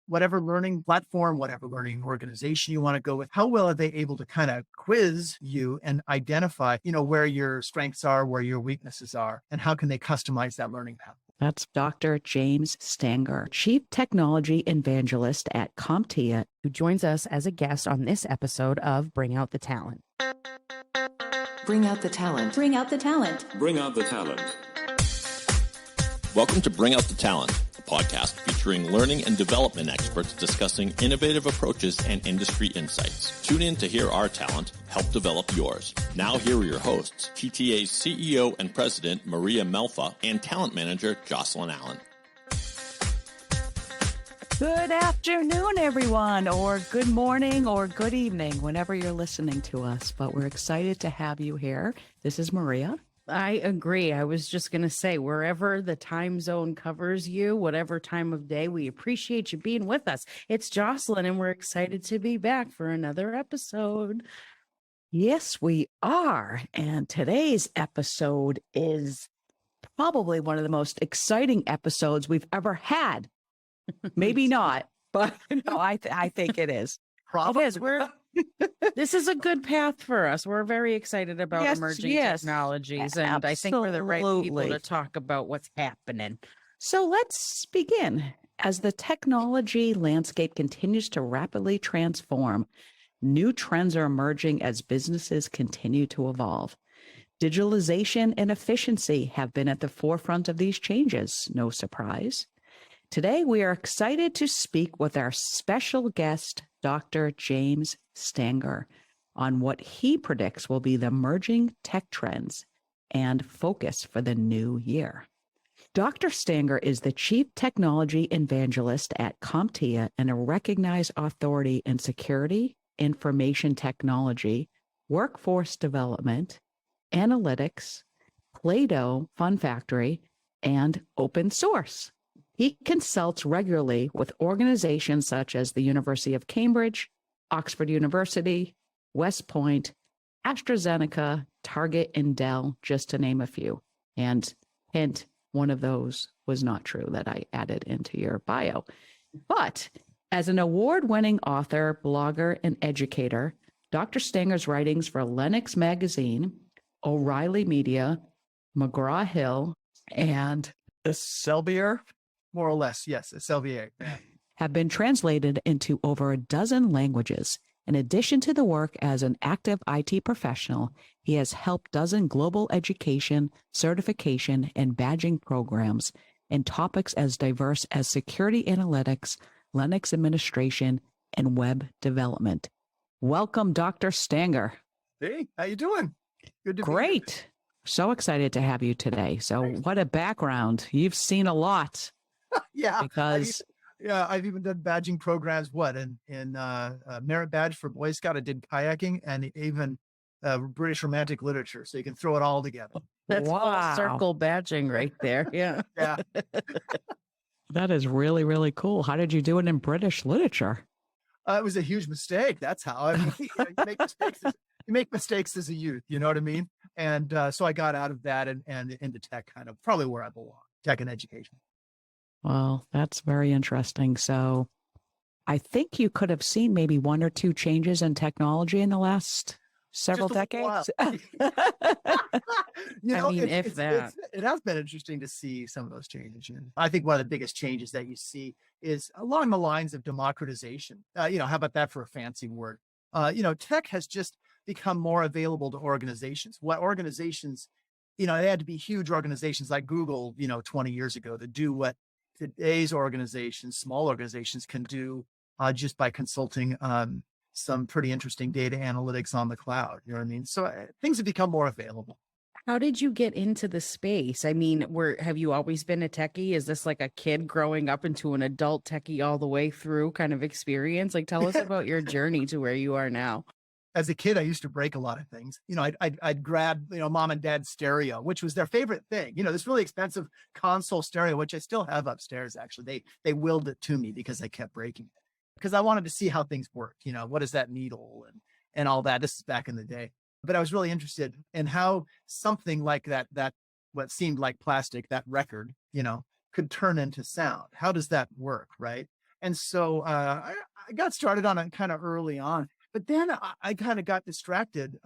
whatever learning platform, whatever learning organization you want to go with, how well are they able to kind of quiz you and identify, where your strengths are, where your weaknesses are, and how can they customize that learning path? That's Dr. James Stanger, Chief Technology Evangelist at CompTIA, who joins us as a guest on this episode of Bring Out the Talent. Bring out the talent. Bring out the talent. Bring out the talent. Welcome to Bring Out the Talent, a podcast featuring learning and development experts discussing innovative approaches and industry insights. Tune in to hear our talent help develop yours. Now here are your hosts, TTA's CEO and President Maria Melfa and Talent Manager Jocelyn Allen. Good afternoon, everyone, or good morning or good evening, whenever you're listening to us. But we're excited to have you here. This is Maria. I agree. I was just going to say, wherever the time zone covers you, whatever time of day, we appreciate you being with us. It's Jocelyn, and we're excited to be back for another episode. Yes, we are. And today's episode is probably one of the most exciting episodes we've ever had. Maybe not, but no, I think it is. Probably. It is. This is a good path for us. We're very excited about emerging technologies, and I think we're the right people to talk about what's happening. So let's begin. As the technology landscape continues to rapidly transform, new trends are emerging as businesses continue to evolve. Digitalization and efficiency have been at the forefront of these changes. No surprise. Today, we are excited to speak with our special guest, Dr. James Stanger, on what he predicts will be the emerging tech trends and focus for the new year. Dr. Stanger is the Chief Technology Evangelist at CompTIA and a recognized authority in security, information technology, workforce development, analytics, Play-Doh Fun Factory, and open source. He consults regularly with organizations such as the University of Cambridge, Oxford University, West Point, AstraZeneca, Target, and Dell, just to name a few. And hint, one of those was not true that I added into your bio. But as an award-winning author, blogger, and educator, Dr. Stanger's writings for Linux Magazine, O'Reilly Media, McGraw-Hill, and Eselvier, more or less, yes, Eselvier, have been translated into over a dozen languages. In addition to the work as an active IT professional, he has helped dozen global education, certification, and badging programs in topics as diverse as security analytics, Linux administration, and web development. Welcome, Dr. Stanger. Hey, how you doing? Good to be here. Great. So excited to have you today. So what a background. You've seen a lot. Yeah. Because I've even done badging programs, in merit badge for Boy Scout. I did kayaking and even British Romantic literature. So you can throw it all together. That's full circle badging right there. Yeah. Yeah. That is really, really cool. How did you do it in British literature? It was a huge mistake. That's how. I mean, you make mistakes as a youth, you know what I mean? And so I got out of that and into tech, kind of probably where I belong, tech and education. Well, that's very interesting. So I think you could have seen maybe one or two changes in technology in the last several decades. It has been interesting to see some of those changes. And I think one of the biggest changes that you see is along the lines of democratization. How about that for a fancy word? Tech has just become more available to organizations. What organizations, they had to be huge organizations like Google, 20 years ago to do what today's organizations, small organizations can do just by consulting some pretty interesting data analytics on the cloud. You know what I mean? So things have become more available. How did you get into the space? I mean, have you always been a techie? Is this like a kid growing up into an adult techie all the way through kind of experience? Like, tell us about your journey to where you are now. As a kid, I used to break a lot of things. I'd grab, mom and dad's stereo, which was their favorite thing. This really expensive console stereo, which I still have upstairs. Actually, they willed it to me because I kept breaking it because I wanted to see how things work. What is that needle and all that. This is back in the day, but I was really interested in how something like that what seemed like plastic, that record, could turn into sound. How does that work, right? And so I got started on it kind of early on, but then I kind of got distracted,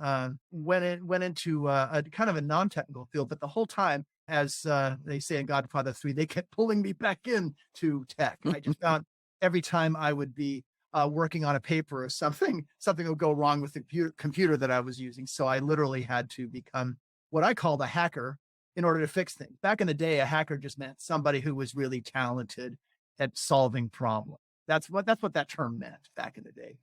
went into a kind of a non-technical field. But the whole time, as they say in Godfather 3, they kept pulling me back into tech. I just found every time I would be working on a paper or something would go wrong with the computer that I was using. So I literally had to become what I called a hacker in order to fix things. Back in the day, a hacker just meant somebody who was really talented at solving problems. That's what that term meant back in the day.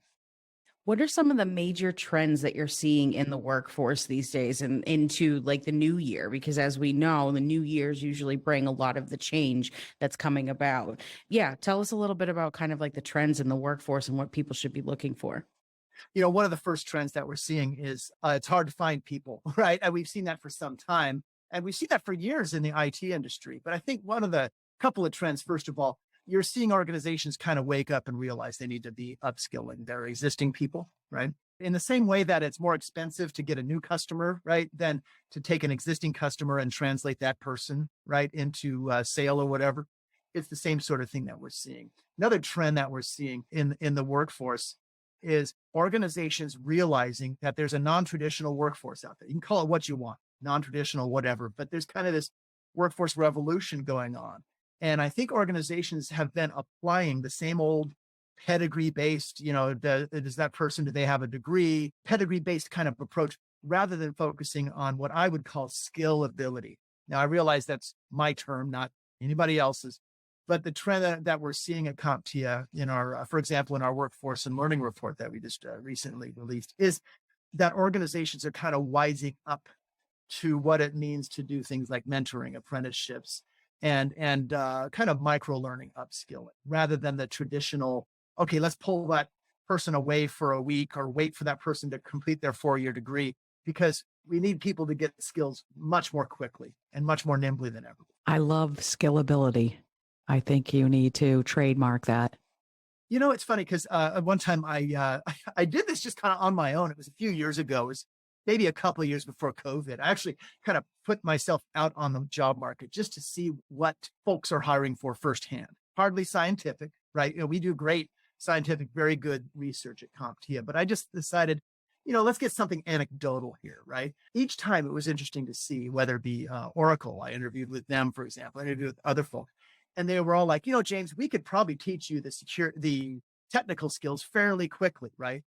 What are some of the major trends that you're seeing in the workforce these days and into like the new year? Because as we know, the new years usually bring a lot of the change that's coming about. Yeah. Tell us a little bit about kind of like the trends in the workforce and what people should be looking for. One of the first trends that we're seeing is it's hard to find people, right? And we've seen that for some time. And we've seen that for years in the IT industry. But I think one of the couple of trends, first of all, you're seeing organizations kind of wake up and realize they need to be upskilling their existing people, right? In the same way that it's more expensive to get a new customer, right, than to take an existing customer and translate that person, right, into a sale or whatever. It's the same sort of thing that we're seeing. Another trend that we're seeing in the workforce is organizations realizing that there's a non-traditional workforce out there. You can call it what you want, non-traditional, whatever, but there's kind of this workforce revolution going on. And I think organizations have been applying the same old pedigree-based, does that person, do they have a degree, pedigree-based kind of approach, rather than focusing on what I would call skill ability. Now, I realize that's my term, not anybody else's, but the trend that we're seeing at CompTIA for example, in our workforce and learning report that we just recently released, is that organizations are kind of wising up to what it means to do things like mentoring, apprenticeships, and kind of micro learning upskilling, rather than the traditional, okay, let's pull that person away for a week or wait for that person to complete their 4-year degree, because we need people to get skills much more quickly and much more nimbly than ever. I love skillability. I think you need to trademark that. It's funny because one time I did this just kind of on my own. It was a few years ago. It was maybe a couple of years before COVID. I actually kind of put myself out on the job market just to see what folks are hiring for firsthand. Hardly scientific, right? We do great scientific, very good research at CompTIA, but I just decided, let's get something anecdotal here, right? Each time it was interesting to see, whether it be Oracle, I interviewed with them, for example, I interviewed with other folks, and they were all like, James, we could probably teach you the technical skills fairly quickly, right?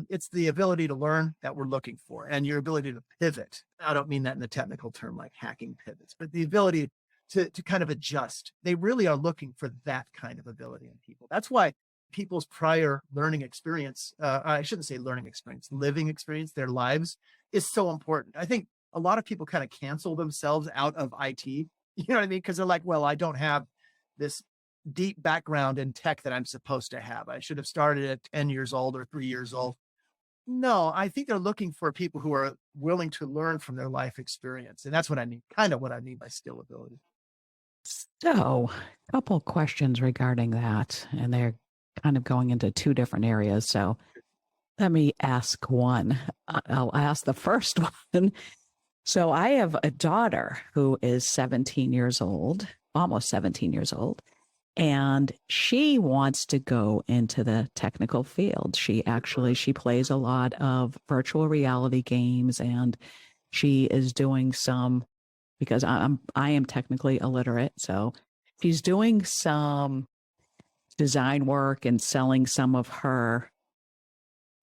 It's the ability to learn that we're looking for, and your ability to pivot. I don't mean that in the technical term like hacking pivots, but the ability to kind of adjust. They really are looking for that kind of ability in people. That's why people's prior learning experience, I shouldn't say learning experience, living experience, their lives, is so important. I think a lot of people kind of cancel themselves out of IT, you know what I mean? Because they're like, well, I don't have this deep background in tech that I'm supposed to have. I should have started at 10 years old or 3 years old. No, I think they're looking for people who are willing to learn from their life experience. And that's what I mean, kind of what I mean by skill ability. So, a couple questions regarding that, and they're kind of going into two different areas. So, let me ask one. I'll ask the first one. So, I have a daughter who is 17 years old, almost 17 years old. And she wants to go into the technical field. She plays a lot of virtual reality games, and she is doing some, because I am technically illiterate. So she's doing some design work and selling some of her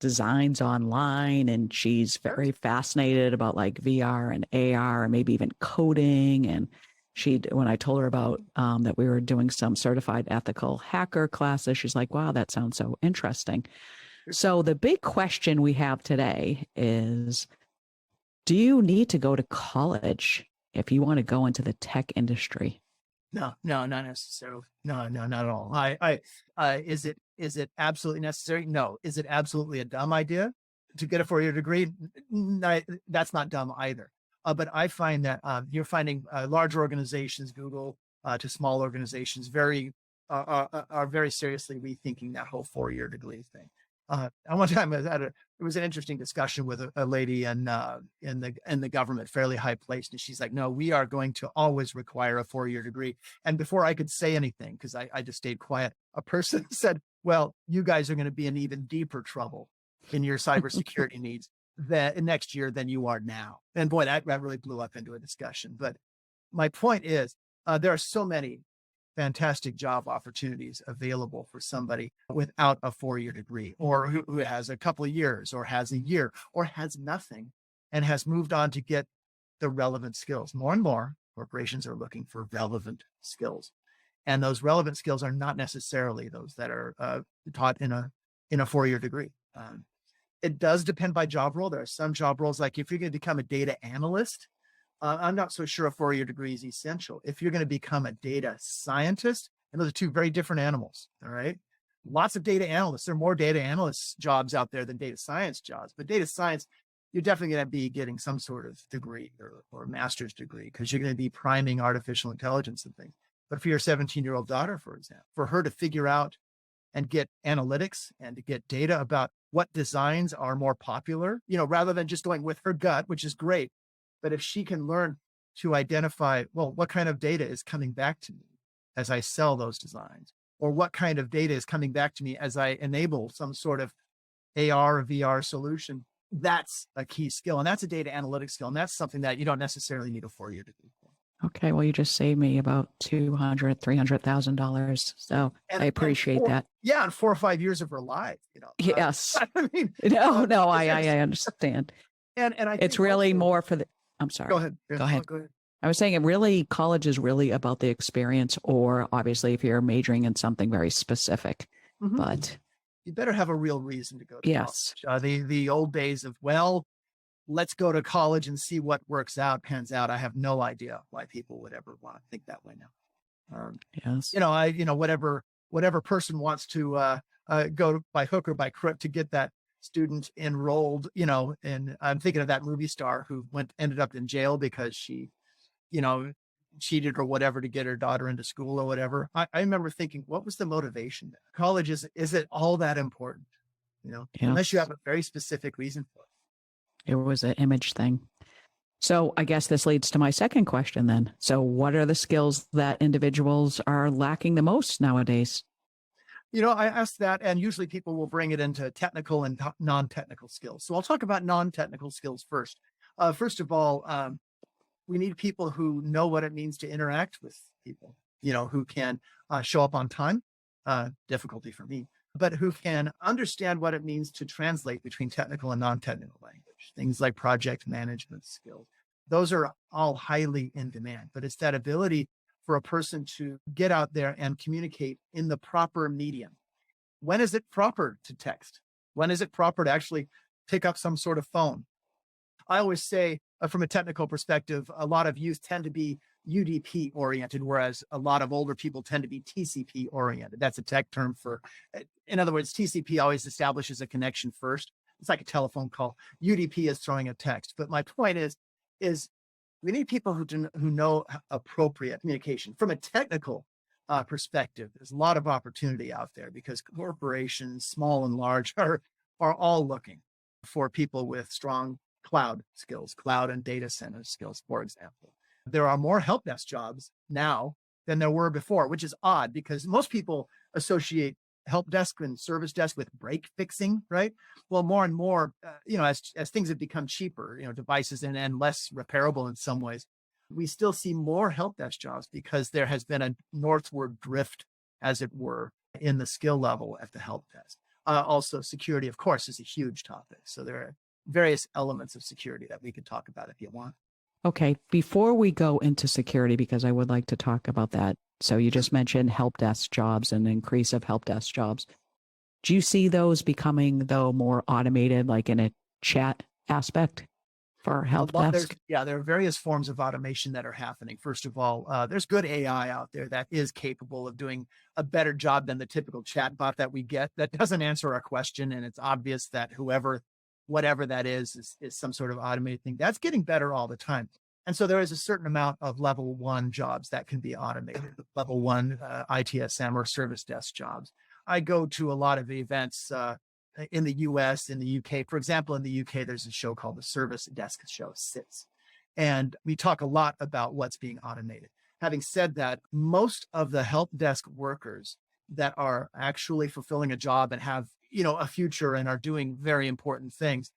designs online. And she's very fascinated about like VR and AR and maybe even coding. And when I told her about that we were doing some certified ethical hacker classes, she's like, wow, that sounds so interesting. So the big question we have today is, do you need to go to college if you want to go into the tech industry? No, not necessarily. No, not at all. Is it absolutely necessary? No. Is it absolutely a dumb idea to get a 4-year degree? No, that's not dumb either. But I find that you're finding large organizations, Google, to small organizations, are very seriously rethinking that whole 4-year degree thing. One time it was an interesting discussion with a lady in the government, fairly high placed. And she's like, no, we are going to always require a 4-year degree. And before I could say anything, because I just stayed quiet, a person said, well, you guys are going to be in even deeper trouble in your cybersecurity needs next year than you are now. And boy, that really blew up into a discussion. But my point is, there are so many fantastic job opportunities available for somebody without a 4-year degree, or who has a couple of years, or has a year, or has nothing, and has moved on to get the relevant skills. More and more corporations are looking for relevant skills. And those relevant skills are not necessarily those that are taught in a 4-year degree. It does depend by job role. There are some job roles, like if you're going to become a data analyst, I'm not so sure a 4-year degree is essential. If you're going to become a data scientist, and those are two very different animals, all right? Lots of data analysts. There are more data analyst jobs out there than data science jobs. But data science, you're definitely going to be getting some sort of degree or a master's degree, because you're going to be priming artificial intelligence and things. But for your 17-year-old daughter, for example, for her to figure out and get analytics and to get data about what designs are more popular, rather than just going with her gut, which is great. But if she can learn to identify, well, what kind of data is coming back to me as I sell those designs, or what kind of data is coming back to me as I enable some sort of AR or VR solution, that's a key skill. And that's a data analytics skill. And that's something that you don't necessarily need a 4-year degree for. Okay, well, you just saved me about $200,000-$300,000. So I appreciate that. Yeah, and 4 or 5 years of her life, Yes. I mean, no, I understand. And I think it's really also, more for the. I'm sorry. Go ahead. Go ahead. Go ahead. I was saying college is really about the experience, or obviously if you're majoring in something very specific. Mm-hmm. But you better have a real reason to go to yes. college. The old days of, well, let's go to college and see what pans out. I have no idea why people would ever want to think that way now. Yes. Whatever person wants to go by hook or by crook to get that student enrolled, and I'm thinking of that movie star who ended up in jail because she, cheated or whatever to get her daughter into school or whatever. I remember thinking, what was the motivation there? College is it all that important? Yes. Unless you have a very specific reason for it. It was an image thing. So I guess this leads to my second question then. So what are the skills that individuals are lacking the most nowadays? I ask that, and usually people will bring it into technical and non-technical skills. So I'll talk about non-technical skills first. First of all, we need people who know what it means to interact with people, who can show up on time, difficulty for me, but who can understand what it means to translate between technical and non-technical language, things like project management skills. Those are all highly in demand, but it's that ability for a person to get out there and communicate in the proper medium. When is it proper to text? When is it proper to actually pick up some sort of phone? I always say, from a technical perspective, a lot of youth tend to be UDP oriented, whereas a lot of older people tend to be TCP oriented. That's a tech term for, in other words, TCP always establishes a connection first. It's like a telephone call. UDP is throwing a text. But my point is we need people who know appropriate communication. From a technical perspective, there's a lot of opportunity out there because corporations, small and large, are all looking for people with strong cloud skills, cloud and data center skills, for example. There are more help desk jobs now than there were before, which is odd because most people associate help desk and service desk with break fixing, right? Well, more and more, as things have become cheaper, devices and less repairable in some ways, we still see more help desk jobs because there has been a northward drift, as it were, in the skill level at the help desk. Also, security, of course, is a huge topic. So there are various elements of security that we could talk about if you want. Okay, before we go into security, because I would like to talk about that. So you just mentioned help desk jobs and increase of help desk jobs. Do you see those becoming, though, more automated, like in a chat aspect for help desk? There are various forms of automation that are happening. First of all, there's good AI out there that is capable of doing a better job than the typical chatbot that we get that doesn't answer our question. And it's obvious that whatever that is some sort of automated thing. That's getting better all the time. And so there is a certain amount of level 1 jobs that can be automated, level 1 ITSM or service desk jobs. I go to a lot of events in the US, in the UK. For example, in the UK, there's a show called the Service Desk Show, SITS. And we talk a lot about what's being automated. Having said that, most of the help desk workers that are actually fulfilling a job and have, a future and are doing very important things,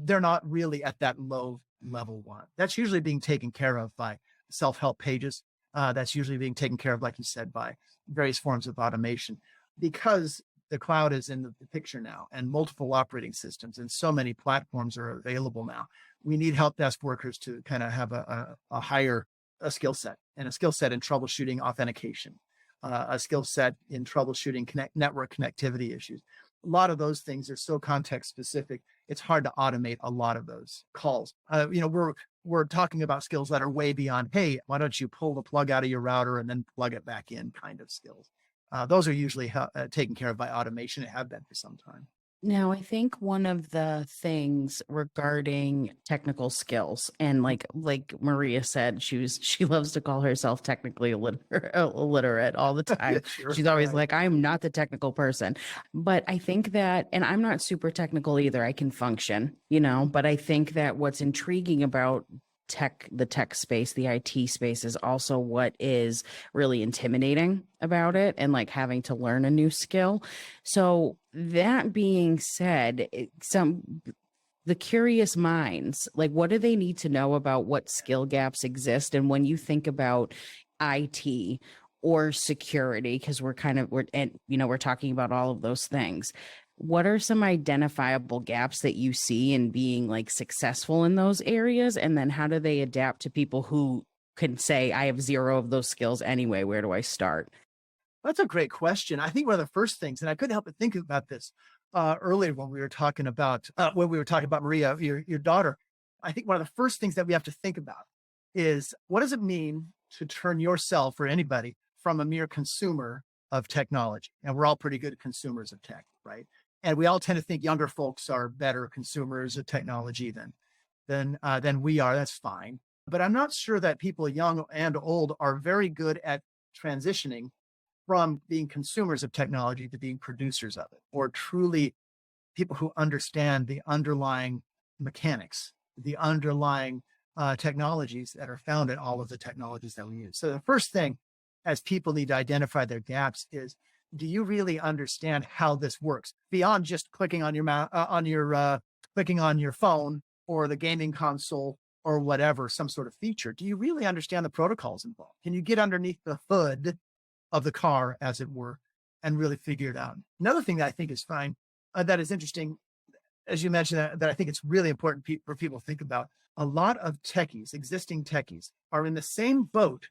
they're not really at that low level one. That's usually being taken care of by self-help pages. That's usually being taken care of, like you said, by various forms of automation, because the cloud is in the picture now and multiple operating systems and so many platforms are available now. We need help desk workers to kind of have a higher skill set, and a skill set in troubleshooting authentication, a skill set in troubleshooting network connectivity issues. A lot of those things are so context specific. It's hard to automate a lot of those calls. We're talking about skills that are way beyond, hey, why don't you pull the plug out of your router and then plug it back in kind of skills. Those are usually taken care of by automation and have been for some time. Now, I think one of the things regarding technical skills, and like Maria said, she loves to call herself technically illiterate all the time. Sure. She's always like, I'm not the technical person. But I think that, and I'm not super technical either, I can function, but I think that what's intriguing about the tech space, the IT space, is also what is really intimidating about it, and like having to learn a new skill. So that being said, the curious minds, like, what do they need to know about what skill gaps exist? And when you think about IT or security, because we're talking about all of those things, what are some identifiable gaps that you see in being like successful in those areas? And then how do they adapt to people who can say, I have zero of those skills anyway, where do I start? That's a great question. I think one of the first things, and I couldn't help but think about this earlier when we were talking about Maria, your daughter. I think one of the first things that we have to think about is, what does it mean to turn yourself or anybody from a mere consumer of technology? And we're all pretty good consumers of tech, right? And we all tend to think younger folks are better consumers of technology than we are. That's fine. But I'm not sure that people young and old are very good at transitioning from being consumers of technology to being producers of it, or truly people who understand the underlying mechanics, the underlying technologies that are found in all of the technologies that we use. So the first thing, as people need to identify their gaps, is, do you really understand how this works beyond just clicking on clicking on your phone or the gaming console or whatever, some sort of feature? Do you really understand the protocols involved? Can you get underneath the hood of the car, as it were, and really figure it out? Another thing that I think is fine, that is interesting, as you mentioned, that I think it's really important for people to think about. A lot of techies, existing techies, are in the same boat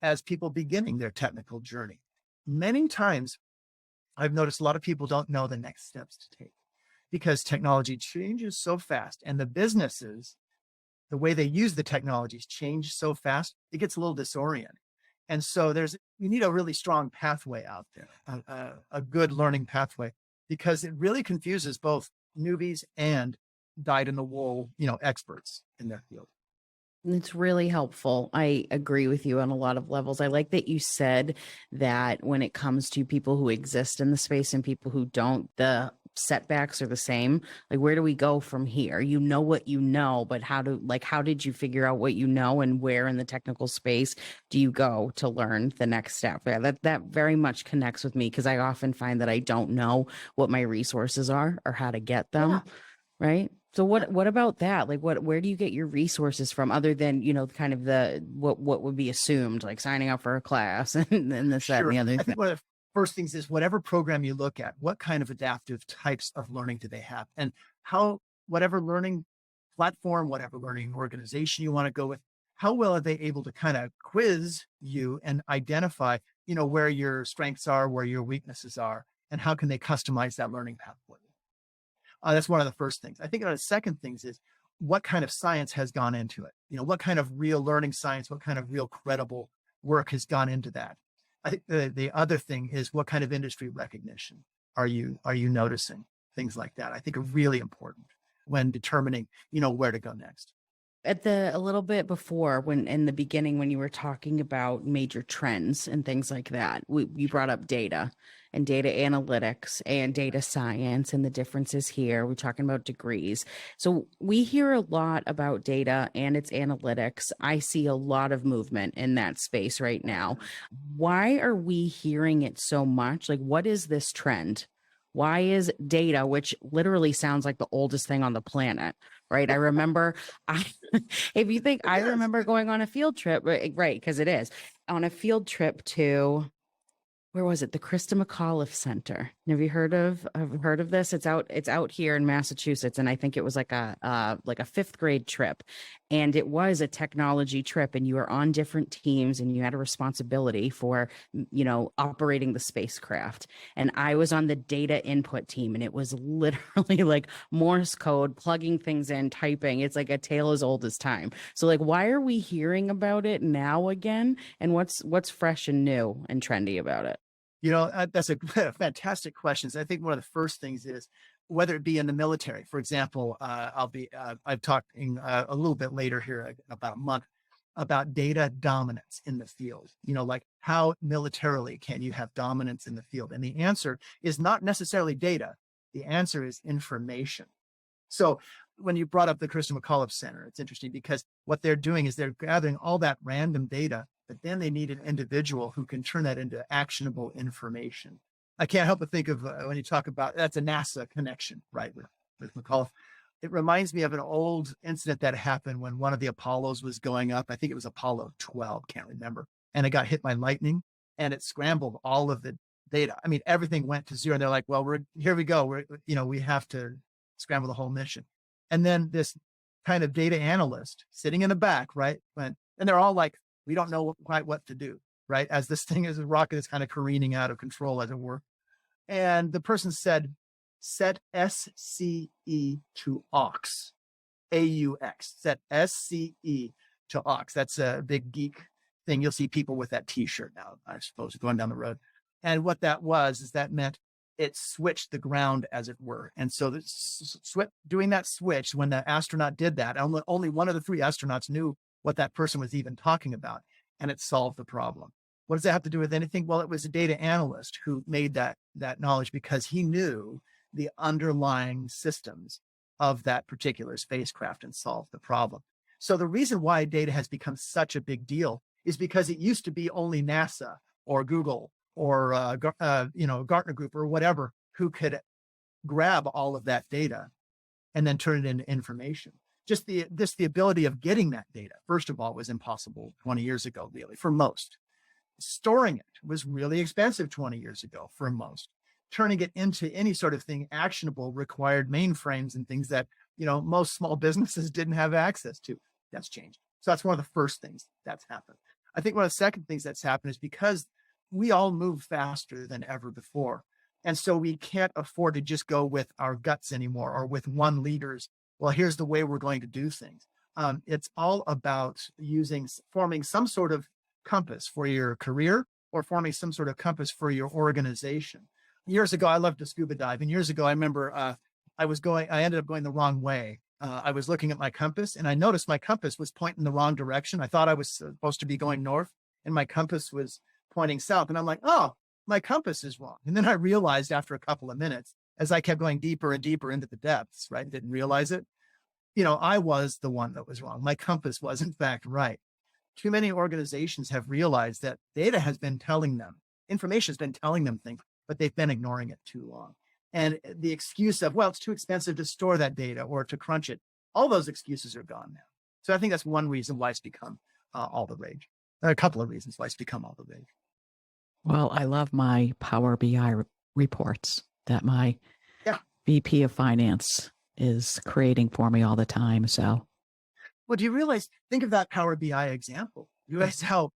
as people beginning their technical journey. Many times I've noticed a lot of people don't know the next steps to take, because technology changes so fast, and the businesses, the way they use the technologies, change so fast, it gets a little disoriented. And so you need a really strong pathway out there, a good learning pathway, because it really confuses both newbies and dyed-in-the-wool, experts in their field. It's really helpful. I agree with you on a lot of levels. I like that you said that when it comes to people who exist in the space and people who don't, the setbacks are the same. Like, where do we go from here? You know what you know, but how did you figure out what you know, and where in the technical space do you go to learn the next step? Yeah, that very much connects with me, because I often find that I don't know what my resources are or how to get them. Yeah. Right. So what about that? Like, where do you get your resources from, other than, kind of what would be assumed, like signing up for a class and this, that, and the other thing? I think one of the first things is, whatever program you look at, what kind of adaptive types of learning do they have? And whatever learning platform, whatever learning organization you want to go with, how well are they able to kind of quiz you and identify, where your strengths are, where your weaknesses are, and how can they customize that learning path for you? That's one of the first things. I think one of the second things is, what kind of science has gone into it? What kind of real learning science, what kind of real credible work has gone into that? I think the other thing is, what kind of industry recognition are you noticing? Things like that, I think, are really important when determining, where to go next. At a little bit before, when in the beginning, when you were talking about major trends and things like that, you brought up data and data analytics and data science and the differences here. We're talking about degrees. So we hear a lot about data and its analytics. I see a lot of movement in that space right now. Why are we hearing it so much? Like, what is this trend? Why is data, which literally sounds like the oldest thing on the planet, right? I remember, if you think, I remember going on a field trip, right? Because it is on a field trip to, where was it? The Krista McAuliffe Center. Have you heard of this? It's out here in Massachusetts. And I think it was like a fifth grade trip. And it was a technology trip, and you were on different teams and you had a responsibility for, operating the spacecraft. And I was on the data input team, and it was literally like Morse code, plugging things in, typing. It's like a tale as old as time. So like, why are we hearing about it now again? And what's fresh and new and trendy about it? That's a fantastic question. I think one of the first things is whether it be in the military, for example, I'm talking a little bit later here, about a month, about data dominance in the field. Like how militarily can you have dominance in the field? And the answer is not necessarily data. The answer is information. So when you brought up the Krista McAuliffe Center, it's interesting because what they're doing is they're gathering all that random data, but then they need an individual who can turn that into actionable information. I can't help but think of when you talk about, that's a NASA connection, right, with McAuliffe. It reminds me of an old incident that happened when one of the Apollos was going up. I think it was Apollo 12, can't remember. And it got hit by lightning and it scrambled all of the data. I mean, everything went to zero. And they're like, well, here we go. We have to scramble the whole mission. And then this kind of data analyst sitting in the back, right, and they're all like, we don't know quite what to do, right? As this thing is a rocket is kind of careening out of control, as it were. And the person said, set SCE to aux, AUX, set SCE to aux. That's a big geek thing. You'll see people with that t-shirt now, I suppose, going down the road. And what that was, is that meant it switched the ground, as it were. And so doing that switch, when the astronaut did that, only one of the three astronauts knew what that person was even talking about, and it solved the problem. What does that have to do with anything? Well, it was a data analyst who made that knowledge because he knew the underlying systems of that particular spacecraft and solved the problem. So the reason why data has become such a big deal is because it used to be only NASA or Google or Gartner Group or whatever who could grab all of that data and then turn it into information. Just the ability of getting that data, first of all, was impossible 20 years ago, really, for most. Storing it was really expensive 20 years ago for most. Turning it into any sort of thing actionable required mainframes and things that, most small businesses didn't have access to. That's changed. So that's one of the first things that's happened. I think one of the second things that's happened is because we all move faster than ever before. And so we can't afford to just go with our guts anymore or with one leader's, well, here's the way we're going to do things. It's all about forming some sort of compass for your career or forming some sort of compass for your organization. Years ago, I loved to scuba dive. And years ago, I remember I ended up going the wrong way. I was looking at my compass and I noticed my compass was pointing the wrong direction. I thought I was supposed to be going north and my compass was pointing south. And I'm like, oh, my compass is wrong. And then I realized after a couple of minutes, as I kept going deeper and deeper into the depths, right, didn't realize it, I was the one that was wrong. My compass was in fact right. Too many organizations have realized that data has been telling them, information has been telling them things, but they've been ignoring it too long. And the excuse of, well, it's too expensive to store that data or to crunch it, all those excuses are gone now. So I think that's one reason why it's become all the rage. There are a couple of reasons why it's become all the rage. Well, I love my Power BI reports that my VP of Finance is creating for me all the time. So, well, do you realize? Think of that Power BI example. You realize how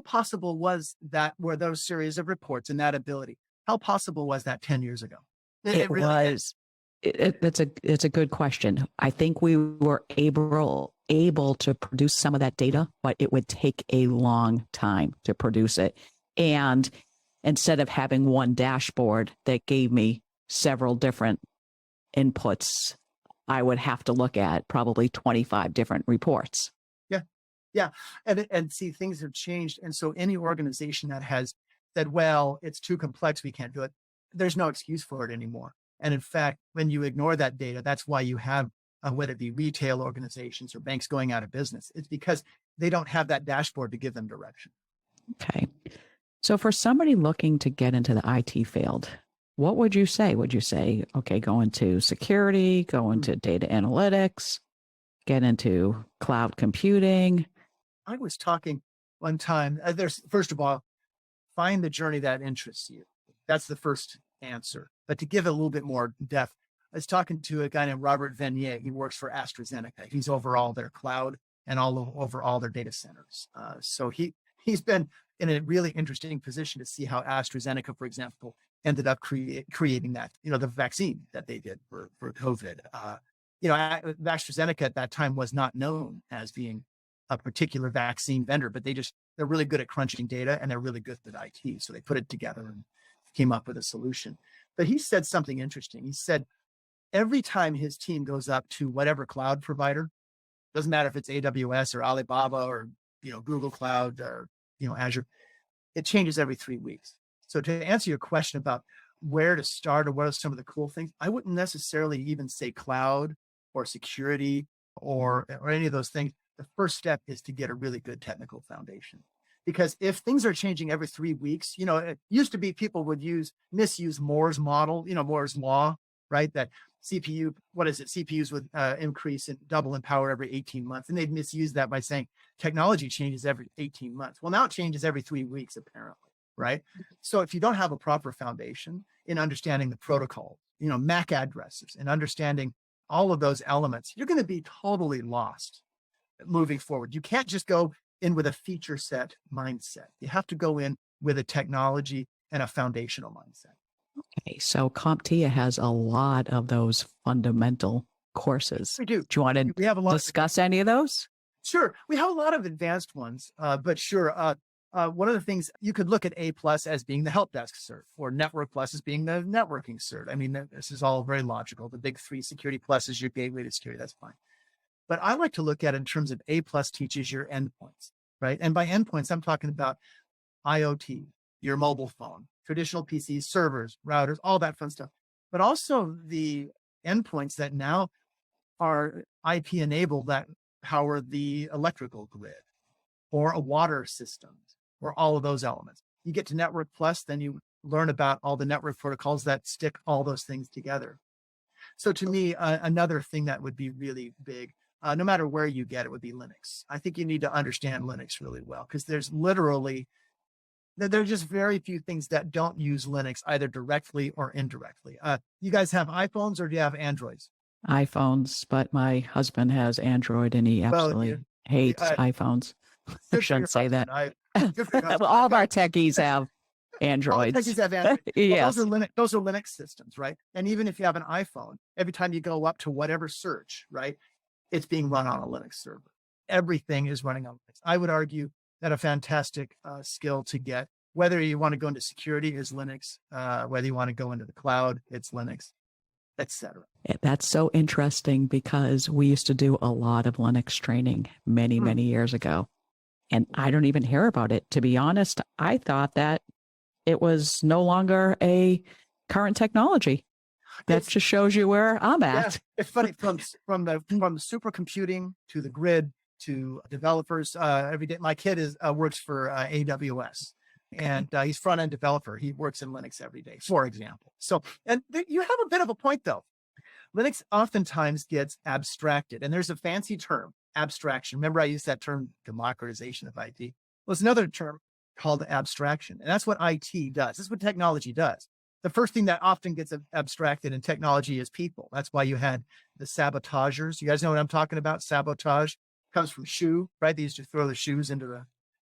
possible was that? Were those series of reports and that ability? How possible was that 10 years ago? It really was. It's a good question. I think we were able to produce some of that data, but it would take a long time to produce it. And instead of having one dashboard that gave me several different inputs, I would have to look at probably 25 different reports. Yeah. And see, things have changed. And so any organization that has said, well, it's too complex, we can't do it, there's no excuse for it anymore. And in fact, when you ignore that data, that's why you have, whether it be retail organizations or banks going out of business, it's because they don't have that dashboard to give them direction. Okay. So for somebody looking to get into the IT field, what would you say? Would you say, okay, go into security, go into data analytics, get into cloud computing? I was talking one time, first of all, find the journey that interests you. That's the first answer. But to give it a little bit more depth, I was talking to a guy named Robert Venier. He works for AstraZeneca. He's over all their cloud and over all their data centers. So he's been in a really interesting position to see how AstraZeneca, for example, ended up creating that, the vaccine that they did for COVID. AstraZeneca at that time was not known as being a particular vaccine vendor, but they're really good at crunching data and they're really good at IT. So they put it together and came up with a solution. But he said something interesting. He said, every time his team goes up to whatever cloud provider, doesn't matter if it's AWS or Alibaba or, Google Cloud or, Azure, it changes every 3 weeks. So to answer your question about where to start or what are some of the cool things, I wouldn't necessarily even say cloud or security or any of those things. The first step is to get a really good technical foundation. Because if things are changing every 3 weeks, it used to be people would misuse Moore's model, Moore's law, right? That CPUs would increase and double in power every 18 months. And they'd misuse that by saying technology changes every 18 months. Well, now it changes every 3 weeks, apparently, right? So if you don't have a proper foundation in understanding the protocol, MAC addresses and understanding all of those elements, you're going to be totally lost moving forward. You can't just go in with a feature set mindset. You have to go in with a technology and a foundational mindset. Okay, so CompTIA has a lot of those fundamental courses. We do. Do you want to discuss any of those? Sure. We have a lot of advanced ones, but sure. One of the things you could look at A+ as being the help desk cert, or Network+ as being the networking cert. I mean, this is all very logical. The big three, Security+ is your gateway to security. That's fine. But I like to look at it in terms of A+ teaches your endpoints, right? And by endpoints, I'm talking about IoT, your mobile phone, traditional PCs, servers, routers, all that fun stuff. But also the endpoints that now are IP enabled that power the electrical grid or a water system or all of those elements. You get to Network+, then you learn about all the network protocols that stick all those things together. So to me, another thing that would be really big, no matter where you get it, would be Linux. I think you need to understand Linux really well because there are just very few things that don't use Linux either directly or indirectly. You guys have iPhones or do you have Androids? iPhones, but my husband has Android and he absolutely hates iPhones. I shouldn't say that. Well, all of our techies have Androids. Techies have Android. Yes. Well, those are Linux systems, right? And even if you have an iPhone, every time you go up to whatever search, right, it's being run on a Linux server. Everything is running on Linux. I would argue that a fantastic skill to get, whether you want to go into security is Linux, whether you want to go into the cloud, it's Linux, etc. That's so interesting because we used to do a lot of Linux training many years ago. And I don't even hear about it. To be honest, I thought that it was no longer a current technology. That just shows you where I'm at. Yeah, it's funny from supercomputing to the grid to developers. Every day, my kid works for AWS, and he's front end developer. He works in Linux every day, for example. So, and you have a bit of a point though. Linux oftentimes gets abstracted, and there's a fancy term, abstraction. Remember, I used that term, democratization of IT. Well, it's another term called abstraction, and that's what IT does. This is what technology does. The first thing that often gets abstracted in technology is people. That's why you had the sabotagers. You guys know what I'm talking about? Sabotage comes from shoe, right? They used to throw the shoes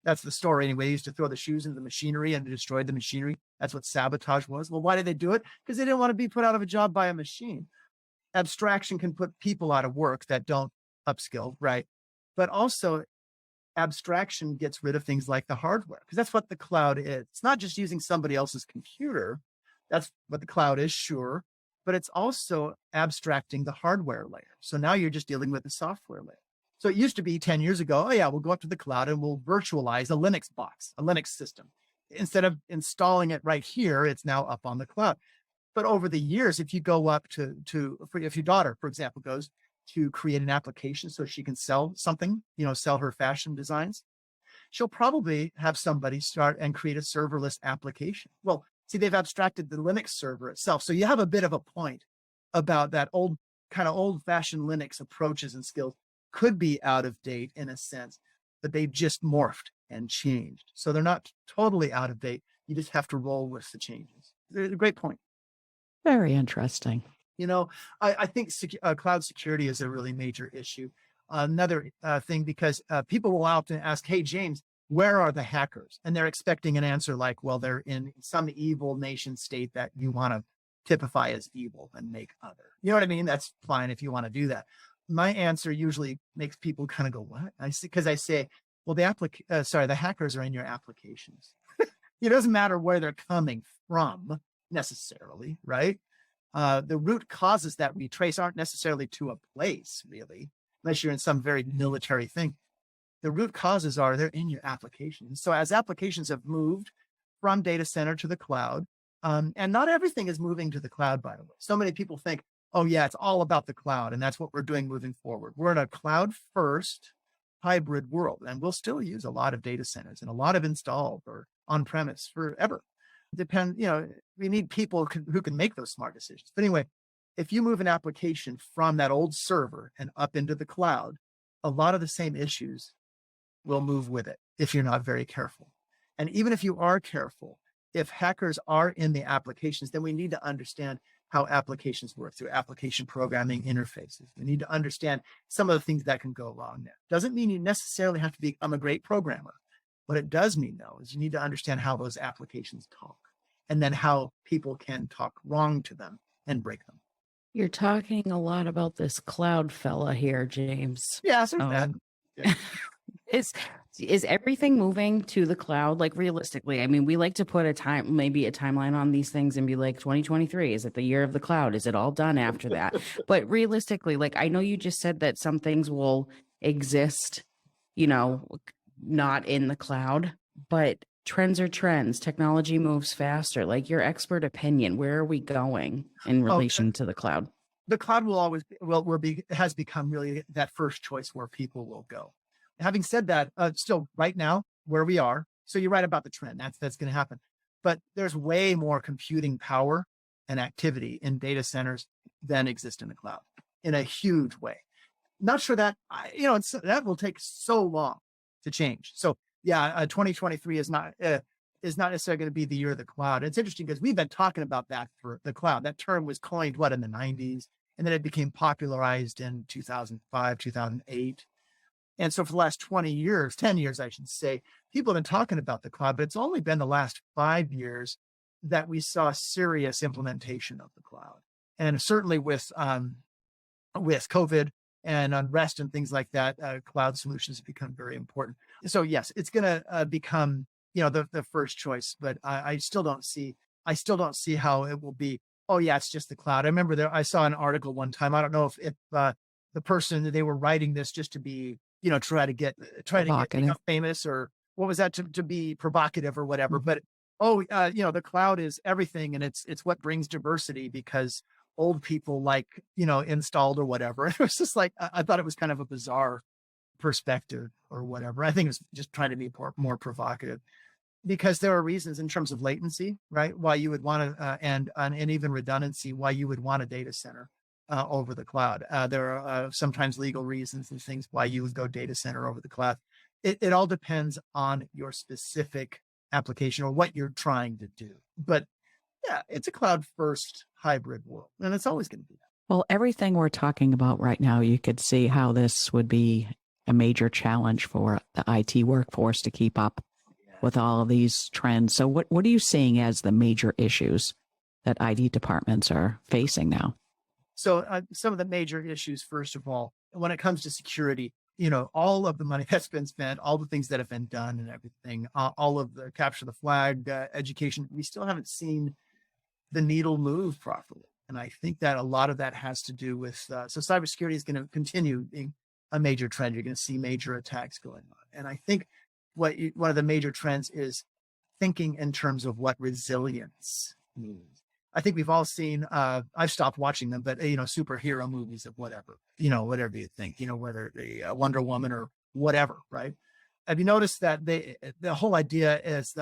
that's the story anyway. They used to throw the shoes into the machinery and destroy the machinery. That's what sabotage was. Well, why did they do it? Because they didn't want to be put out of a job by a machine. Abstraction can put people out of work that don't upskill, right? But also abstraction gets rid of things like the hardware, because that's what the cloud is. It's not just using somebody else's computer. That's what the cloud is, sure. but it's also abstracting the hardware layer. So now you're just dealing with the software layer. So it used to be 10 years ago, oh yeah, we'll go up to the cloud and we'll virtualize a Linux box, a Linux system. Instead of installing it right here, it's now up on the cloud. But over the years, if you go up if your daughter, for example, goes to create an application so she can sell something, sell her fashion designs, she'll probably have somebody start and create a serverless application. Well, see, they've abstracted the Linux server itself. So you have a bit of a point about that old-fashioned Linux approaches and skills could be out of date in a sense, but they've just morphed and changed. So they're not totally out of date. You just have to roll with the changes. They're a great point. Very interesting. I think cloud security is a really major issue. Another thing, because people will often ask, hey, James, where are the hackers? And they're expecting an answer like, well, they're in some evil nation state that you want to typify as evil and make other. You know what I mean? That's fine if you want to do that. My answer usually makes people kind of go, what? Because I say, well, the hackers are in your applications. It doesn't matter where they're coming from necessarily, right? The root causes that we trace aren't necessarily to a place, really, unless you're in some very military thing. The root causes they're in your applications. So as applications have moved from data center to the cloud, and not everything is moving to the cloud, by the way. So many people think, oh yeah, it's all about the cloud, and that's what we're doing moving forward. We're in a cloud first hybrid world, and we'll still use a lot of data centers and a lot of installed or on-premise forever. We need people who can make those smart decisions. But anyway, if you move an application from that old server and up into the cloud, a lot of the same issues will move with it if you're not very careful. And even if you are careful, if hackers are in the applications, then we need to understand how applications work through application programming interfaces. We need to understand some of the things that can go wrong there. Doesn't mean you necessarily have to become a great programmer. What it does mean, though, is you need to understand how those applications talk and then how people can talk wrong to them and break them. You're talking a lot about this cloud fella here, James. Yeah, so that. Yeah. Is everything moving to the cloud? Like realistically, I mean, we like to put a timeline on these things and be like, 2023, is it the year of the cloud? Is it all done after that? But realistically, like, I know you just said that some things will exist, not in the cloud, but trends are trends. Technology moves faster. Like, your expert opinion, where are we going in relation to the cloud? The cloud will always has become really that first choice where people will go. Having said that, still right now where we are, so you're right about the trend. That's going to happen. But there's way more computing power and activity in data centers than exist in the cloud in a huge way. Not sure that, that will take so long to change. So yeah, 2023 is not necessarily going to be the year of the cloud. It's interesting because we've been talking about that for the cloud. That term was coined, in the 90s, and then it became popularized in 2005, 2008. And so for the last 10 years, I should say, people have been talking about the cloud, but it's only been the last 5 years that we saw serious implementation of the cloud. And certainly with COVID and unrest and things like that, cloud solutions have become very important. So yes, it's going to become, the first choice, but I still don't see how it will be, oh yeah, it's just the cloud. I remember I saw an article one time. I don't know if the person that they were writing this just to be, try to get famous, or what was that, to be provocative or whatever. But, the cloud is everything. And it's what brings diversity because old people installed or whatever. It was just like, I thought it was kind of a bizarre perspective or whatever. I think it was just trying to be more provocative because there are reasons in terms of latency, right? Why you would want to, and even redundancy, why you would want a data center over the cloud. There are sometimes legal reasons and things why you would go data center over the cloud. It all depends on your specific application or what you're trying to do. But yeah, it's a cloud first hybrid world, and it's always going to be that. Well, everything we're talking about right now, you could see how this would be a major challenge for the IT workforce to keep up with all of these trends. So what are you seeing as the major issues that IT departments are facing now? So some of the major issues, first of all, when it comes to security, all of the money that's been spent, all the things that have been done and everything, all of the capture the flag, education, we still haven't seen the needle move properly. And I think that a lot of that has to do with, so cybersecurity is going to continue being a major trend. You're going to see major attacks going on. And I think one of the major trends is thinking in terms of what resilience means. I think we've all seen, I've stopped watching them, but, superhero movies of whatever, whatever you think, whether the Wonder Woman or whatever, right? Have you noticed that the whole idea is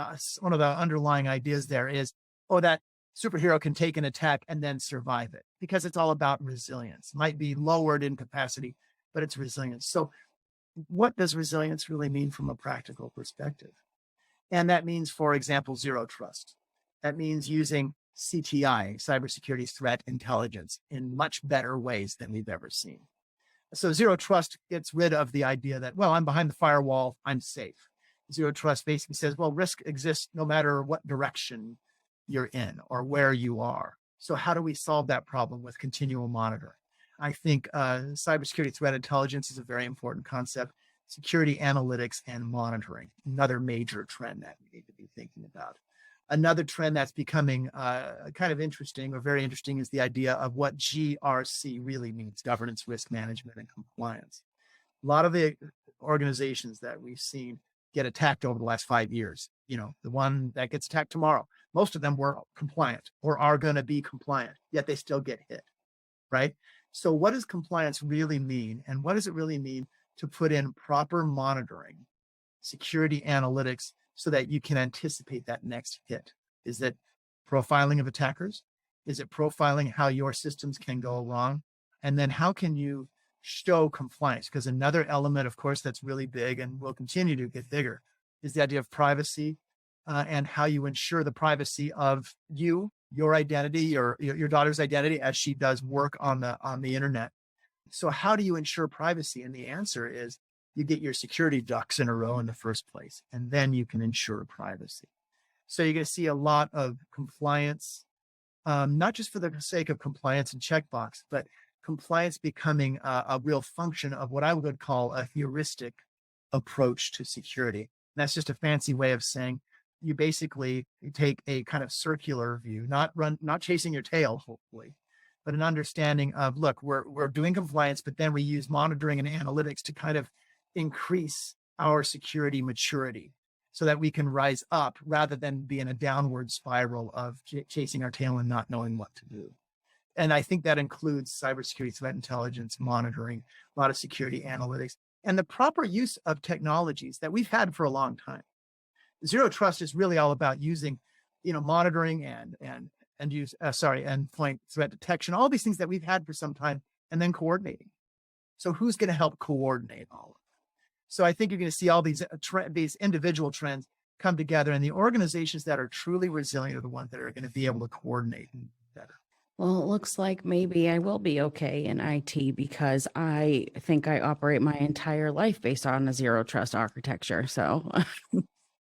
one of the underlying ideas there is, that superhero can take an attack and then survive it, because it's all about resilience. Might be lowered in capacity, but it's resilience. So what does resilience really mean from a practical perspective? And that means, for example, zero trust. That means using CTI, cybersecurity threat intelligence, in much better ways than we've ever seen. So zero trust gets rid of the idea that, I'm behind the firewall, I'm safe. Zero trust basically says, risk exists no matter what direction you're in or where you are. So how do we solve that problem with continual monitoring? I think cybersecurity threat intelligence is a very important concept. Security analytics and monitoring, another major trend that we need to be thinking about. Another trend that's becoming kind of interesting, or very interesting, is the idea of what GRC really means: governance, risk management, and compliance. A lot of the organizations that we've seen get attacked over the last 5 years, the one that gets attacked tomorrow, most of them were compliant or are going to be compliant, yet they still get hit, right? So what does compliance really mean? And what does it really mean to put in proper monitoring, security analytics, so that you can anticipate that next hit? Is it profiling of attackers? Is it profiling how your systems can go wrong? And then how can you show compliance? Because another element, of course, that's really big and will continue to get bigger is the idea of privacy, and how you ensure the privacy of your identity, your daughter's identity, as she does work on the internet. So how do you ensure privacy? And the answer is, you get your security ducks in a row in the first place, and then you can ensure privacy. So you're going to see a lot of compliance, not just for the sake of compliance and checkbox, but compliance becoming a real function of what I would call a heuristic approach to security. And that's just a fancy way of saying you basically take a kind of circular view, not chasing your tail, hopefully, but an understanding of, look, we're doing compliance, but then we use monitoring and analytics to kind of increase our security maturity so that we can rise up rather than be in a downward spiral of chasing our tail and not knowing what to do. And I think that includes cybersecurity threat intelligence, monitoring, a lot of security analytics, and the proper use of technologies that we've had for a long time. Zero trust is really all about using, monitoring and endpoint threat detection, all these things that we've had for some time, and then coordinating. So who's going to help coordinate all of it? So I think you're going to see all these individual trends come together, and the organizations that are truly resilient are the ones that are going to be able to coordinate better. Well, it looks like maybe I will be okay in IT, because I think I operate my entire life based on a zero trust architecture. So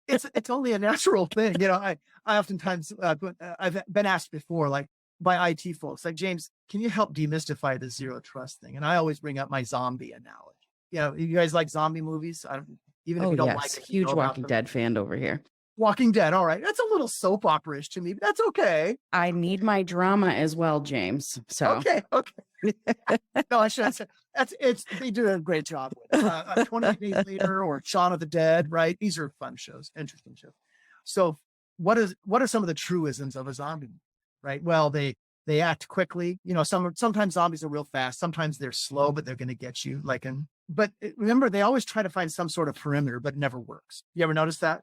it's only a natural thing. I oftentimes, I've been asked before, like by IT folks, like, James, can you help demystify the zero trust thing? And I always bring up my zombie analogy. You guys like zombie movies? Even if you don't like it. Huge Walking Dead fan over here. Walking Dead. All right. That's a little soap opera-ish to me, but that's okay. I need my drama as well, James. So okay. No, I should say they do a great job with 28 Days Later or Shaun of the Dead, right? These are fun shows, interesting shows. So what are some of the truisms of a zombie, right? Well, they act quickly. Sometimes zombies are real fast. Sometimes they're slow, but they're going to get you. But remember, they always try to find some sort of perimeter, but it never works. You ever notice that?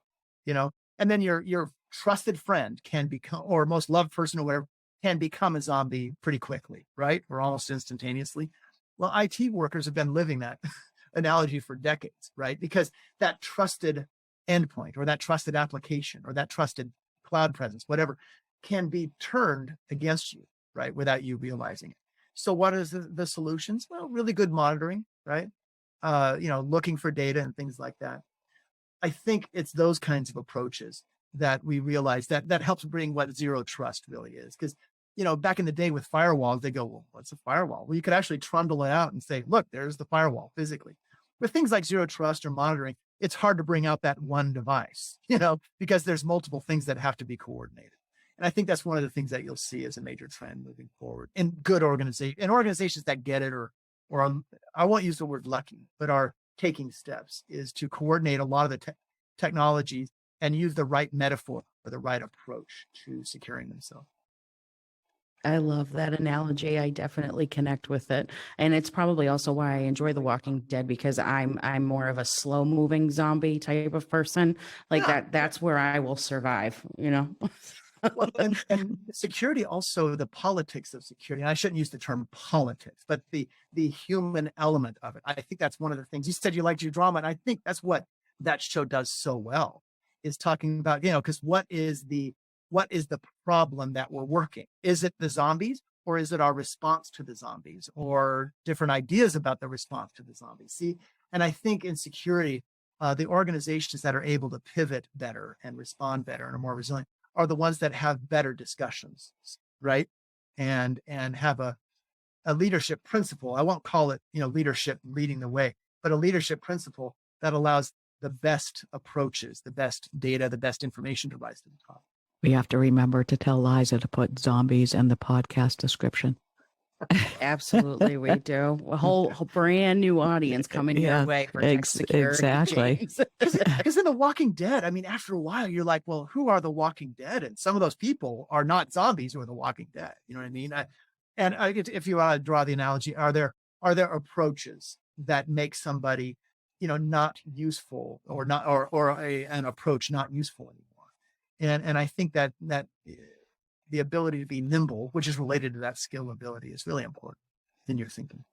And then your trusted friend can become, or most loved person or whatever, can become a zombie pretty quickly, right? Or almost instantaneously. Well, IT workers have been living that analogy for decades, right? Because that trusted endpoint or that trusted application or that trusted cloud presence, whatever, can be turned against you, right? Without you realizing it. So what is the solutions? Well, really good monitoring, right? Looking for data and things like that. I think it's those kinds of approaches that we realize that helps bring what zero trust really is. Because, back in the day with firewalls, they go, well, what's a firewall? Well, you could actually trundle it out and say, look, there's the firewall physically. With things like zero trust or monitoring, it's hard to bring out that one device, because there's multiple things that have to be coordinated. And I think that's one of the things that you'll see as a major trend moving forward in good organizations that get it, I won't use the word lucky, but are taking steps, is to coordinate a lot of the technologies and use the right metaphor or the right approach to securing themselves. I love that analogy. I definitely connect with it. And it's probably also why I enjoy The Walking Dead, because I'm more of a slow moving zombie type of person. Like that's where I will survive, you know? Well, and security, also the politics of security. And I shouldn't use the term politics, but the human element of it. I think that's one of the things. You said you liked your drama, and I think that's what that show does so well, is talking about, because what is the problem that we're working? Is it the zombies, or is it our response to the zombies, or different ideas about the response to the zombies? See, and I think in security, the organizations that are able to pivot better and respond better and are more resilient are the ones that have better discussions, right? And have a leadership principle. I won't call it, leadership leading the way, but a leadership principle that allows the best approaches, the best data, the best information to rise to the top. We have to remember to tell Liza to put zombies in the podcast description. Absolutely, we do. A whole brand new audience coming your way for tech security. Exactly. Because in The Walking Dead, after a while, you're like, well, who are the Walking Dead? And some of those people are not zombies who are the Walking Dead. You know what I mean? If you draw the analogy, are there approaches that make somebody, not useful, or not, or an approach not useful anymore? And I think that the ability to be nimble, which is related to that skill ability, is really important in your thinking.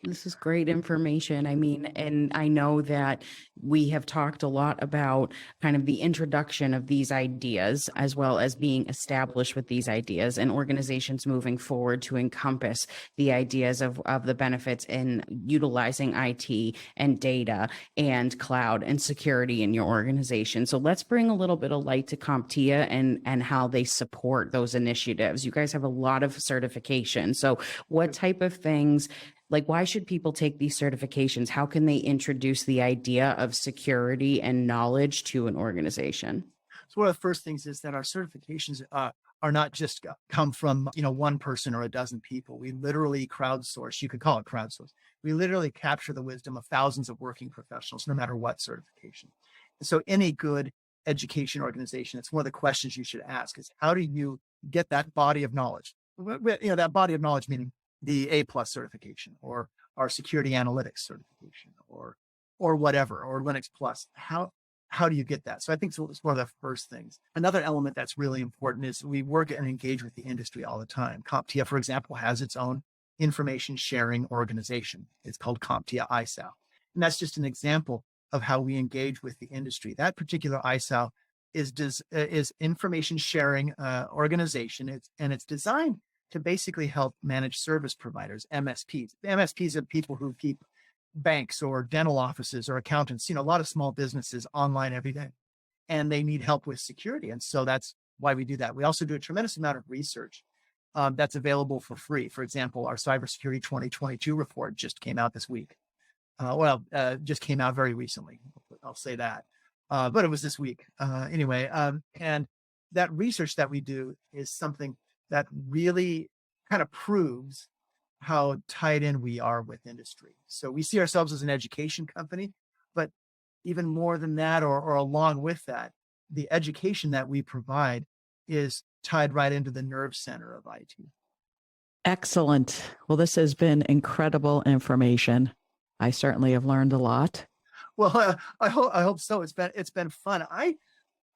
This is great information. And I know that we have talked a lot about kind of the introduction of these ideas, as well as being established with these ideas, and organizations moving forward to encompass the ideas of the benefits in utilizing IT and data and cloud and security in your organization. So let's bring a little bit of light to CompTIA and how they support those initiatives. You guys have a lot of certifications. So what type of things, like, why should people take these certifications? How can they introduce the idea of security and knowledge to an organization? So one of the first things is that our certifications are not just come from, one person or a dozen people. We literally crowdsource. You could call it crowdsource. We literally capture the wisdom of thousands of working professionals, no matter what certification. And so any good education organization, it's one of the questions you should ask, is how do you get that body of knowledge? That body of knowledge meaning the A+ certification, or our security analytics certification, or whatever, or Linux Plus. How do you get that? So I think it's one of the first things. Another element that's really important is we work and engage with the industry all the time. CompTIA, for example, has its own information sharing organization. It's called CompTIA ISAL. And that's just an example of how we engage with the industry. That particular ISAL is information sharing organization. It's designed to basically help manage service providers, MSPs. MSPs are people who keep banks or dental offices or accountants, a lot of small businesses online every day, and they need help with security. And so that's why we do that. We also do a tremendous amount of research that's available for free. For example, our Cybersecurity 2022 report just came out this week. Just came out very recently. I'll say that. But it was this week. Anyway, and that research that we do is something that really kind of proves how tied in we are with industry. So we see ourselves as an education company, but even more than that, or along with that, the education that we provide is tied right into the nerve center of IT. Excellent. Well, this has been incredible information. I certainly have learned a lot. Well, I hope so. It's been fun.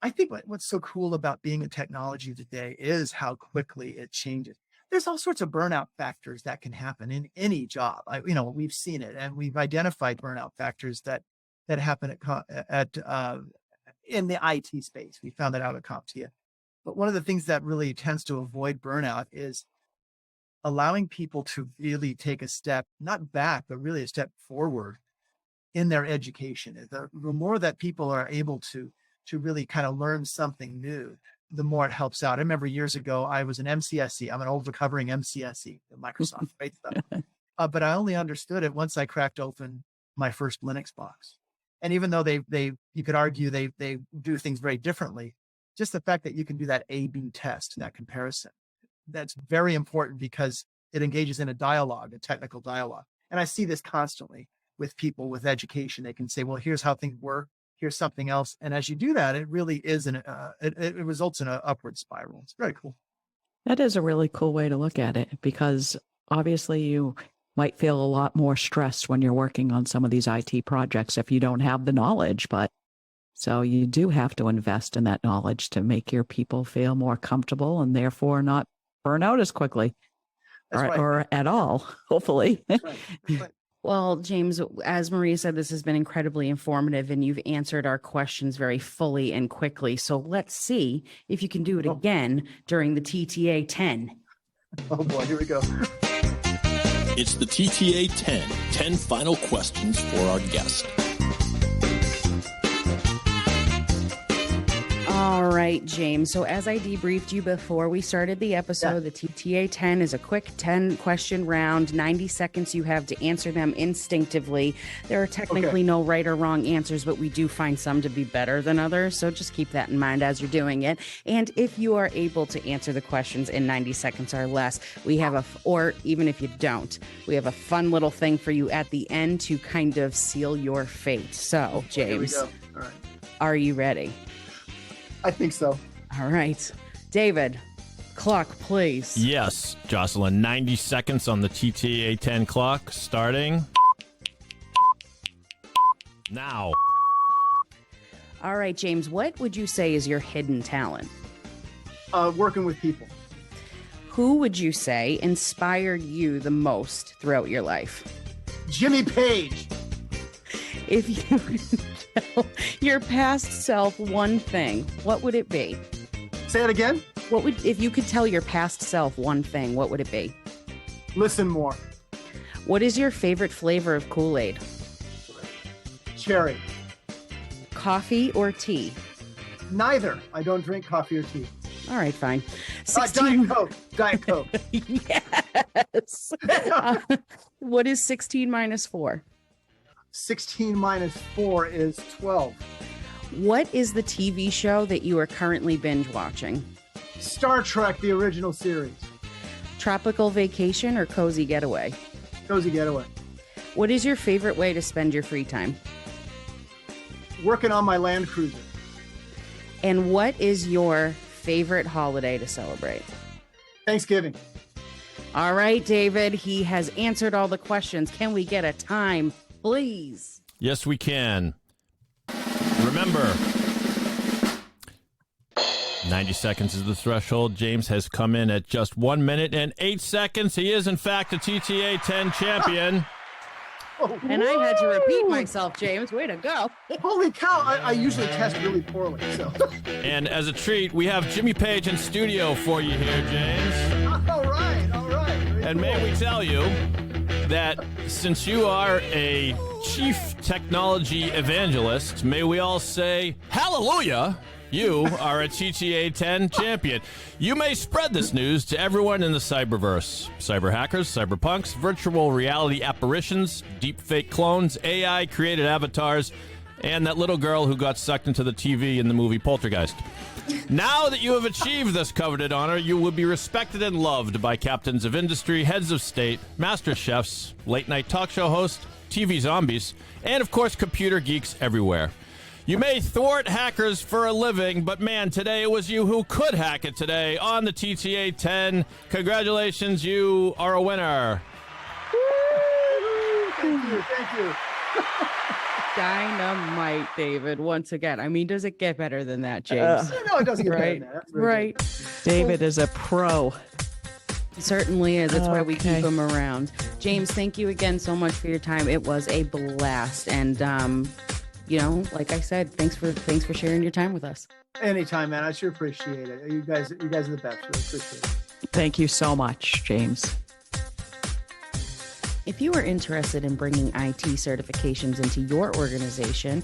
I think what's so cool about being in technology today is how quickly it changes. There's all sorts of burnout factors that can happen in any job. We've seen it, and we've identified burnout factors that happen in the IT space. We found that out at CompTIA. But one of the things that really tends to avoid burnout is allowing people to really take a step, not back, but really a step forward in their education. The more that people are able to really kind of learn something new, the more it helps out. I remember years ago, I was an MCSE. I'm an old recovering MCSE, the Microsoft great stuff. But I only understood it once I cracked open my first Linux box. And even though you could argue they do things very differently, just the fact that you can do that A/B test, that comparison, that's very important because it engages in a dialogue, a technical dialogue. And I see this constantly with people with education. They can say, well, here's how things work. Here's something else. And as you do that, it really is it results in an upward spiral. It's very cool. That is a really cool way to look at it, because obviously you might feel a lot more stressed when you're working on some of these IT projects if you don't have the knowledge. But so you do have to invest in that knowledge to make your people feel more comfortable and therefore not burn out as quickly or at all, hopefully. That's right. That's right. Well, James, as Maria said, this has been incredibly informative and you've answered our questions very fully and quickly. So let's see if you can do it again during the TTA 10. Oh boy, here we go. It's the TTA 10 final questions for our guest. All right, James. So as I debriefed you before we started the episode, the TTA 10 is a quick 10-question round, 90 seconds you have to answer them instinctively. There are technically no right or wrong answers, but we do find some to be better than others. So just keep that in mind as you're doing it. And if you are able to answer the questions in 90 seconds or less, we have or even if you don't, we have a fun little thing for you at the end to kind of seal your fate. So, James, here we go. All right. Are you ready? I think so. All right. David, clock, please. Yes, Jocelyn. 90 seconds on the TTA 10 clock, starting now. All right, James, what would you say is your hidden talent? Working with people. Who would you say inspired you the most throughout your life? Jimmy Page. If you could tell your past self one thing, what would it be? Say it again. If you could tell your past self one thing, what would it be? Listen more. What is your favorite flavor of Kool-Aid? Cherry. Coffee or tea? Neither. I don't drink coffee or tea. All right, fine. Diet Coke. Diet Coke. Yes. What is 16 minus 4? 16 minus 4 is 12. What is the TV show that you are currently binge watching? Star Trek, the original series. Tropical vacation or cozy getaway? Cozy getaway. What is your favorite way to spend your free time? Working on my Land Cruiser. And what is your favorite holiday to celebrate? Thanksgiving. All right, David, he has answered all the questions. Can we get a time, please? Yes, we can. Remember, 90 seconds is the threshold. James has come in at just 1 minute and 8 seconds. He is, in fact, a TTA 10 champion. And I had to repeat myself, James. Way to go. Holy cow. I usually test really poorly. So. And as a treat, we have Jimmy Page in studio for you here, James. All right. Very And cool. may we tell you that since you are a chief technology evangelist, may we all say, hallelujah, you are a TTA 10 champion. You may spread this news to everyone in the cyberverse. Cyber hackers, cyberpunks, virtual reality apparitions, deepfake clones, AI-created avatars, and that little girl who got sucked into the TV in the movie Poltergeist. Now that you have achieved this coveted honor, you will be respected and loved by captains of industry, heads of state, master chefs, late-night talk show hosts, TV zombies, and, of course, computer geeks everywhere. You may thwart hackers for a living, but man, today it was you who could hack it today on the TTA 10. Congratulations, you are a winner. Thank you. Dynamite, David, once again. I mean, does it get better than that, James? No, it doesn't get better Right, than that. That's very good. right. David is a pro. Certainly is. That's why we Okay. keep him around. James, thank you again so much for your time. It was a blast. And, you know, like I said, thanks for sharing your time with us. Anytime, man. I sure appreciate it. You guys are the best. Really appreciate it. Thank you so much, James. If you are interested in bringing IT certifications into your organization,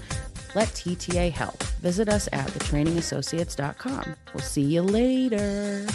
let TTA help. Visit us at thetrainingassociates.com. We'll see you later.